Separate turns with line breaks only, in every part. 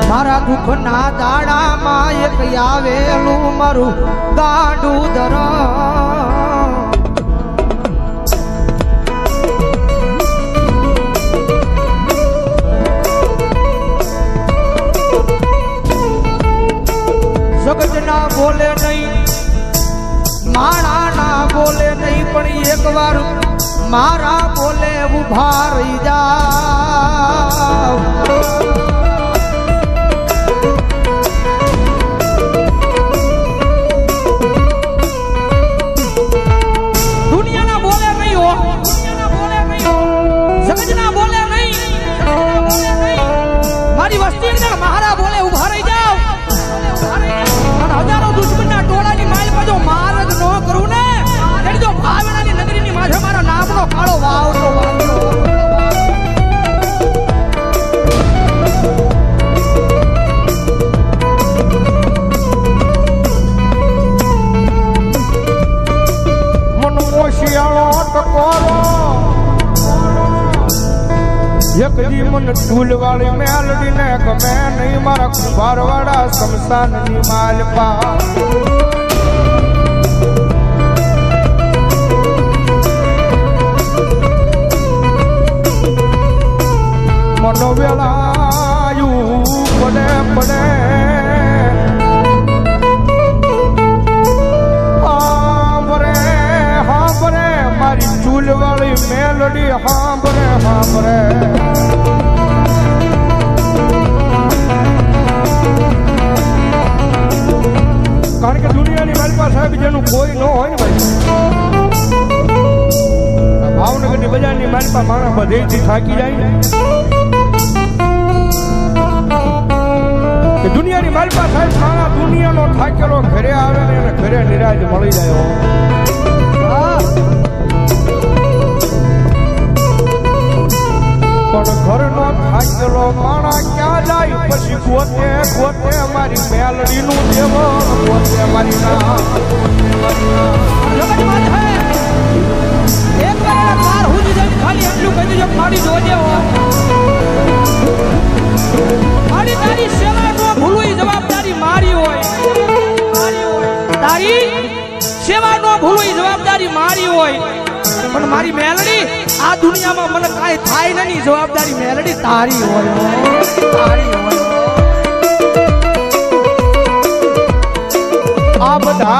મારા દુઃખના દાડામાં એક આવેલું મારું ગાંડું ધરણ જગતના બોલે નહીં માણા ના બોલે નહીં પણ એક વાર મારા બોલે ઉભા રહી જાવ દુનિયાના બોલે નહીં હો જગતના બોલે નહીં મારી વસ્તીના મારા બોલે ઉભા રહી જાવ હજારો દુશ્મનના ટોળાની માલ પર જો માર્ગ ન કરું ને તેની જો ભાવનાની નગરીની માથે મારા નામનો કાળો વાવતો મનમો શિયાળો ટકોરો એક દી મન ટૂલવાળી મેલડીને ગમે નહીં મારા કુંભારવાળા શમશાનની માલપા મનો વેલાયું પડે પડે હાંભરે મારી ચૂલવાળી મેલડી હાંભરે કારણ કે દુનિયાની માલપા સાહેબ જેનું કોઈ ન હોય ને ભાઈ ભાવનગરની બજારની માલપા માણસ બધેથી થાકી જાય ને દુનિયાની માલપા સાહેબ મારા દુનિયાનો થાકેલો ઘરે આવે ને એને ઘરે નિરાજ મળી જાય પણ ઘરનો થાકેલો માણા ક્યાં જાય પછી ગોતે મારી મેલડીનું દેવો ગોતે મારી ના એક વાર કાર હુજી જાય ખાલી એટલું કહી દેજો મારી જોજે મારી તારી સેવા નો ભૂલવી જવાબદારી મારી હોય તારી સેવા નો ભૂલવી જવાબદારી મારી હોય પણ મારી મેલડી આ દુનિયામાં મને કાંઈ થાય નહીં જવાબદારી મેલડી તારી હોય આ બધા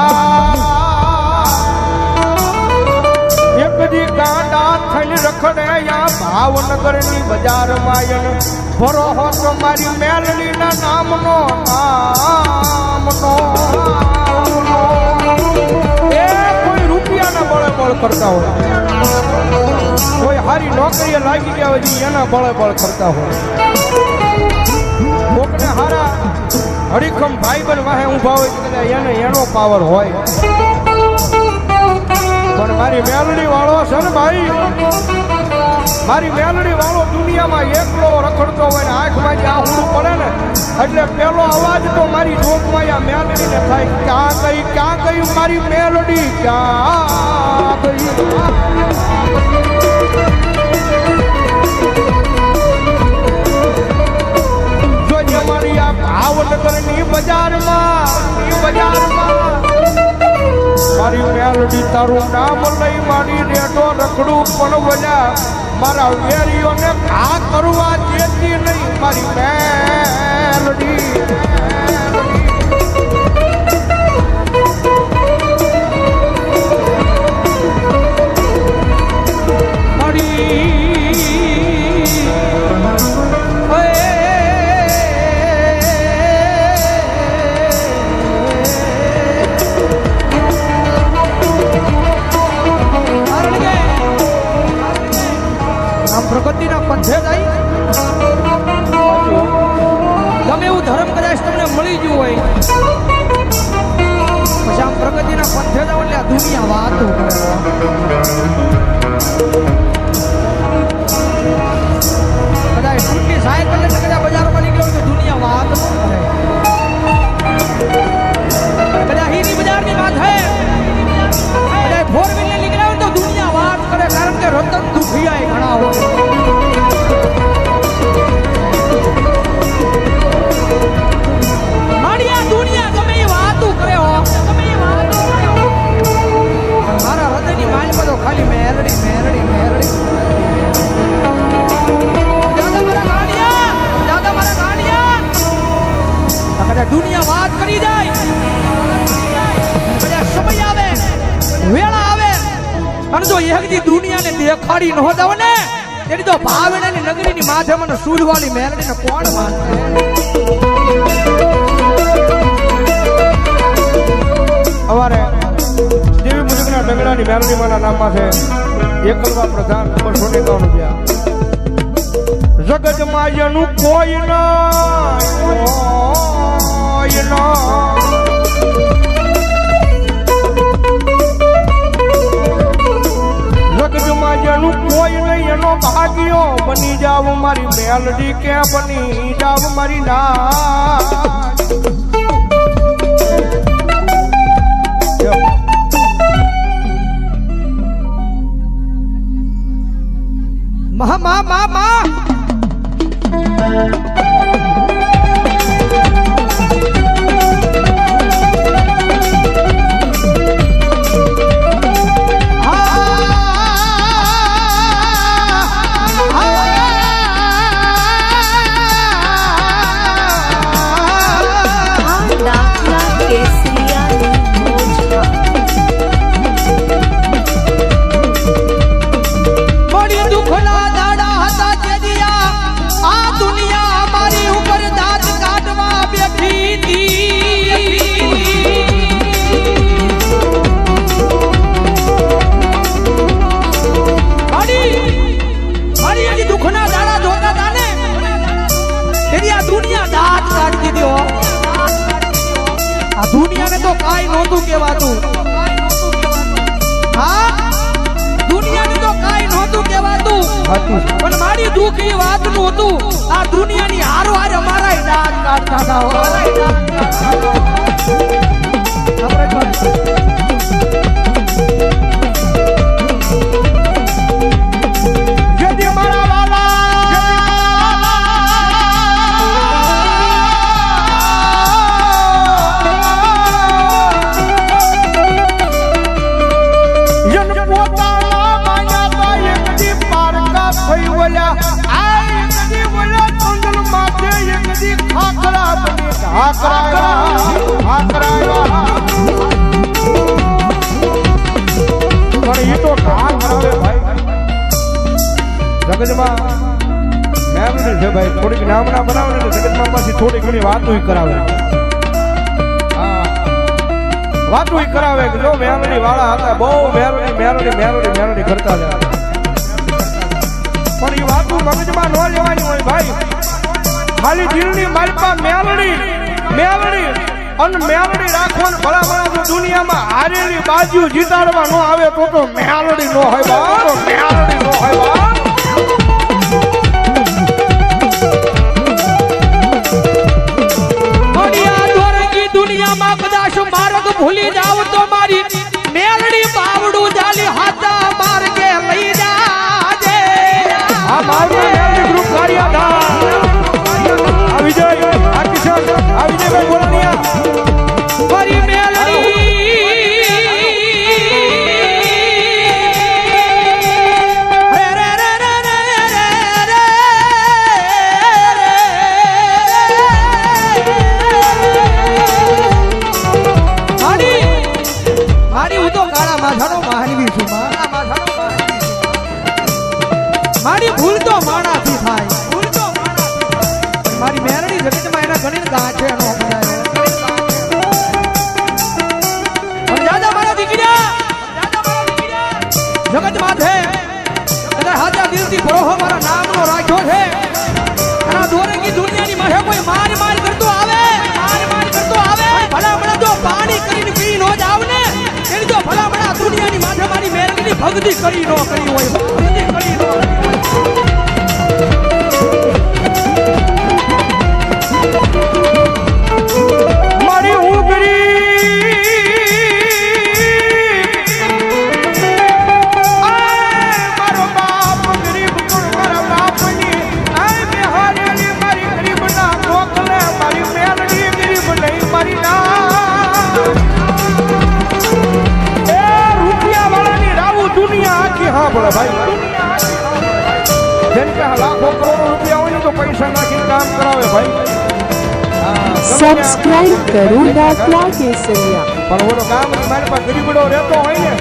એક દી ગાંડા થઈને રખડે યા ભાવનગરની બજારમાં ભરો હો તો મારી મેલડીના નામનો એ કોઈ રૂપિયાના બળે બળ કરતા હોય કોઈ હારી નોકરીએ લાગી ગયા હોય એના બળે બળ કરતા હોય કોકને હારા હડીખમ ભાઈબંધ વાહે ઊભા હોય કદાચ એને એનો પાવર હોય પણ મારી મેલડી વાળો છે ને ભાઈ મારી મેલડી વાળો દુનિયામાં એકલો રખડતો હોય ને આંખમાં જે આહુડું પડે ને એટલે પેલો અવાજ તો મારી જોગમાં આ મેલડીને થાય ક્યાં ગઈ મારી મેલડી ક્યાં ગઈ જો મારી આ ભાવનગરની બજારમાં મારી મેલડી તારું નામ લઈ મારી રેડો રખડું પણ વજા મારા વેરીઓને આ કરવા દેતી નહીં મારી મેલડી પ્રગતિના પંથે જાય ગમે એવું ધર્મ કદાચ તમને મળી ગયું હોય પછી આમ પ્રગતિના પંથે જાવ એટલે આ દુનિયા વાતો કરે કદાચ ટૂંકી સાયકલ લઈને કદાચ બજારમાં નીકળ્યો તો દુનિયા વાત કરે કદાચ હીરી બજારની વાત હે કદાચ ફોર વ્હીલર નીકળ્યા હોય તો દુનિયા વાત કરે કારણ કે રતન દુખિયા ઘણા હોય
અને દુનિયા વાત કરી જાય અને સમય આવે વેળા આવે અને જો એકદી દુનિયાને દેખાડી ન જાવ ને તેની તો ભાવનાની નગરીની માથે મને સૂરવાળી મેલડીને કોણ માનશે
અમારે દેવી મુજબના ડગડાની મેલડી માના નામમાં છે એકલવા પ્રધાન નંબર 51 રૂપિયા જગતમાં એનું કોઈ જગતમાં જેનું કોઈ નહીં એનો ભાગ્યો બની જાવ મારી મેલડી કે બની જાવ મારી ના
મા મા મા મા દુનિયાને તો કાઈ નહોતું કહેવાતું હા દુનિયાને તો કાઈ નહોતું કહેવાતું પણ મારી દુઃખ એ વાતનું હતું આ દુનિયાની હારો હારે અમારા દાંત કાઢતા હતા
જગતમાં મેલડી છે ભાઈ થોડીક નામના બનાવે ને જગતમાં પાછી થોડી ઘણી વાતો કરાવે વાતો કરાવે કે જો મેલડી વાળા હતા બહુ મેલડી મેલડી મેલડી મેલડી કરતા હતા પણ એ વાતો મગજમાં ન લેવાની હોય ભાઈ ખાલી દિલની માલપા મેલડી મેલડી અને મેલડી રાખવાનું ભલા ભલા તો દુનિયામાં હારેલી બાજુ જીતાડવા ન આવે તો મેલડી ન હોય બા તો મેલડી ન હોય બા
દુનિયામાં કદાચ માર્ગ ભૂલી જાવ તો મારી મેલડી બાવડું જાલી હાથા માર્ગે લઈ જાજે
આ મારું મેલડી ગ્રુપ કાર્યધા આ વિજય આ કિશન આ વિજયભાઈ બોલાનિયા
મારી મેલડી મારી ભૂલ તો માણાથી થાય ભૂલ તો માણાથી મારી મેરડી જગતમાં એના ઘણી ગાં છે એનો દાદા મારા દીકરા જગત માથે અને હાજા દિલથી ભરોહો મારા નામનો રાખ્યો છે અને દોરેકી દુનિયાની માથે કોઈ માર માર કરતો આવે ભલા ભલા તો પાણી કરીને પી નો જાવ ને એની તો ભલા ભલા દુનિયાની માથે મારી મેરડીની ભક્તિ કરી નો કરી હોય ભક્તિ કરી નો
મારી મારો બાપ ગરીબ મારા બાપની આય બિહારેલી મારી ગરીબ ના મોકલે મારી મેલડી ગરીબ નહીં મારી ના એ રૂપિયા વાળાની રાવું દુનિયા આખી હા બોલે ભાઈ
સબસ્ક્રાઇબ કરો દાખલા કેસરિયા.
પણ ઓલો ગામ મારી પાસે ગરીબડો રહેતો હોય ને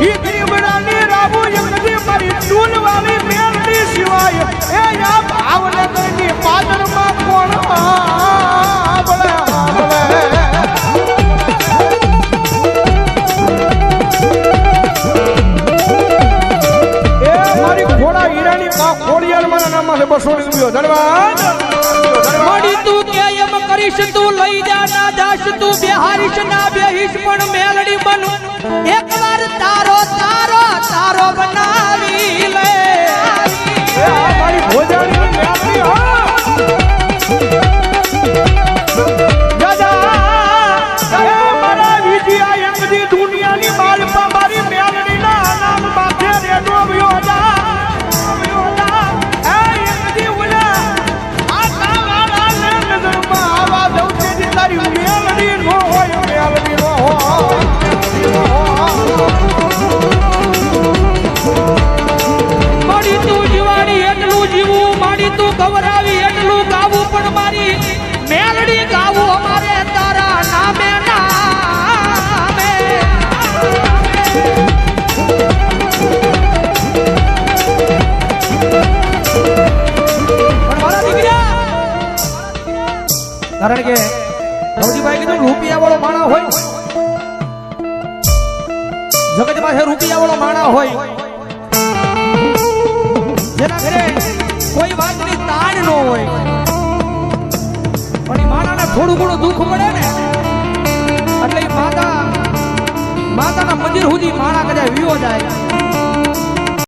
ઈ ગરીબડાની રાબુ એકદી મારી ચૂલ વાળી મેલડી સિવાય એ યા ભાવનગરની પાદરમાં કોણ આબળે એ મારી ઘોડા હીરાની ખોડિયાર મારા નામમાં 200 રૂપિયો ધન્યવાદ.
મળી તું કે એમ કરીશ તું લઈ જા ના જાશ તું બેહારીશ ના બેહીશ પણ મેલડી બનું એકવાર તારો તારો તારો બનાવી લે.
એ આ મારી ભોજાની મેલડી હો દાદા એ મારા વિજયા એકદી દુનિયાની માલપા મારી મેલડીના નામ માથે રેડો વ્યો જા એ એકદી ઓલા આ કાવાળાને નજરમાં આવા દઉં તે તારી મેલડી નો હોય મેલડી નો હોય.
મળી તું જીવાડી એટલું જીવું માડી તું ગવરાવી એટલું ગાવું પણ મારી મેલડી ગાવું અમારે તારા નામે નામે. પણ મારા દીકરા કારણ કે ભવજીભાઈ કીધું રૂપિયા વાળો માણા હોય જગત પાસે રૂપિયા વાળો માણા હોય જેના ઘરે કોઈ વાતની તાણ ન હોય પણ એ માણાને થોડું ઘણું દુઃખ પડે ને એટલે એ માતાના મંદિર સુધી માણા કદાચ વિયો જાય